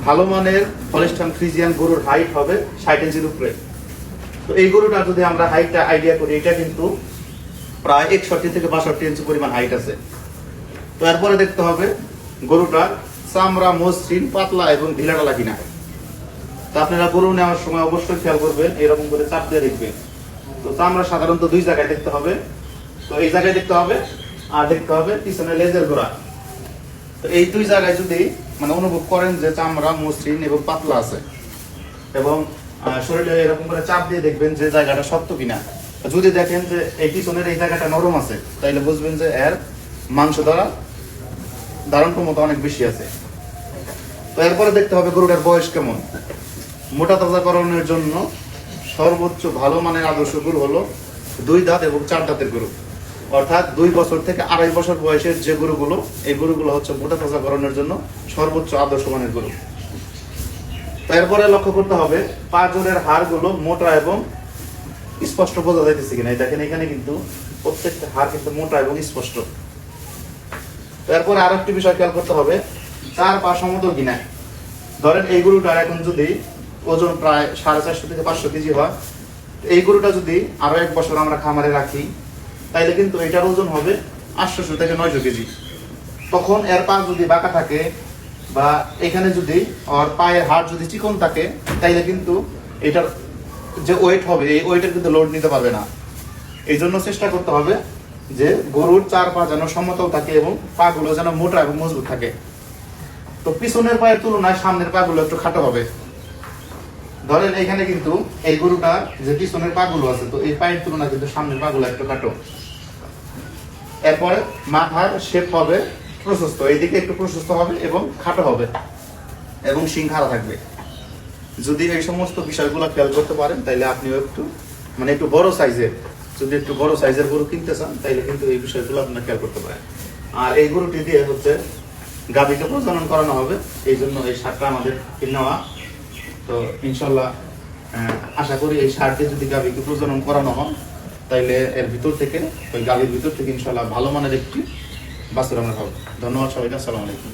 ভালো মানের Holstein Friesian গরুর হাইট হবে 60 ইঞ্চির উপরে। তো এই গরুটা যদি আমরা হাইটটা আইডিয়া করি, এটা কিন্তু প্রায় 61 থেকে 62 ইঞ্চি পরিমাণ হাইট আছে। তো এরপরে দেখতে হবে গরুটার চামড়া মসৃণ, পাতলা এবং ঢিলাঢালা কিনা। তো আপনারা গরু নেওয়ার সময় অবশ্যই খেয়াল করবেন, এরকম করে চাপ দিয়ে দেখবেন। তো চামড়া সাধারণত দুই জায়গায় দেখতে হবে, তো এই জায়গায় দেখতে হবে আর দেখতে হবে পিছনে লেজের গোড়া। তো এই দুই জায়গায় যদি মানে অনুভব করেন যে চামড়া মসৃণ এবং পাতলা আছে এবং শরীরে এরকম করে চাপ দিয়ে দেখবেন যে জায়গাটা শক্ত কিনা। যদি দেখেন যে এই পিছনের এই জায়গাটা নরম আছে, তাইলে বুঝবেন যে এর মাংস দ্বারা ধারণ ক্ষমতা অনেক বেশি আছে। তো এরপরে দেখতে হবে গরুটার বয়স কেমন। মোটা তাজাকরণের জন্য সর্বোচ্চ ভালো মানের আদর্শ গরু হলো 2 দাঁত এবং 4 দাঁতের গরু, অর্থাৎ 2 বছর থেকে 2.5 বছর বয়সের যে গরুগুলো, এই গরুগুলো হচ্ছে মোটা তাজাকরণের জন্য সর্বোচ্চ আদর্শ মানের গরু। এরপরে লক্ষ্য করতে হবে পাঁজরের হাড়গুলো মোটা এবং স্পষ্ট বোঝা যাইতেছে কিনা। দেখেন এখানে কিন্তু প্রত্যেকটা হাড় কিন্তু মোটা এবং স্পষ্ট। এরপরে আরো একটি বিষয় খেয়াল করতে হবে, 4 পা সমতল কিনা। ধরেন এই গরুটার এখন যদি ওজন প্রায় 450 থেকে 500 কেজি হয়, এই গরুটা যদি আরো 1 বছর আমরা খামারে রাখি, তাইলে কিন্তু এটার ওজন হবে 800 থেকে 900 কেজি। তখন এর পা যদি বাঁকা থাকে বা এখানে যদি আর পায়ের হাড় যদি চিকন থাকে, তাইলে কিন্তু এটার যে ওয়েট হবে এই ওয়েটের কিন্তু লোড নিতে পারবে না। এই জন্য চেষ্টা করতে হবে যে গরুর 4 পা যেন সমতল থাকে এবং পা গুলো যেন মোটা এবং মজবুত থাকে। তো পিছনের পায়ের তুলনায় সামনের পা গুলো একটু খাটো হবে। ধরেন এখানে কিন্তু এই গরুটার যে পিছনের পা গুলো আছে, তো এই পায়ের তুলনায় কিন্তু সামনের পা গুলো একটু খাটো। এরপরে মাথার শেপ হবে প্রশস্ত, এইদিকে একটু প্রশস্ত হবে এবং খাটো হবে এবং শিং খাড়া থাকবে। যদি এই সমস্ত বিষয়গুলো খেয়াল করতে পারেন, তাইলে আপনিও একটু বড় সাইজের, যদি একটু বড় সাইজের গরু কিনতে চান, তাইলে কিন্তু এই বিষয়গুলো আপনারা খেয়াল করতে পারেন। আর এই গরুটি দিয়ে হচ্ছে গাভীকে প্রজনন করানো হবে, এই জন্য এই সারটা আমাদের নেওয়া। তো ইনশাল্লাহ আশা করি এই সার দিয়ে যদি গাভীকে প্রজনন করানো হয়, তাইলে এর ভিতর থেকে, ওই গাভীর ভিতর থেকে ইনশাল্লাহ ভালো মানের একটি বাছুর আমরা পাবো। ধন্যবাদ সবাইকে, আসসালামু আলাইকুম।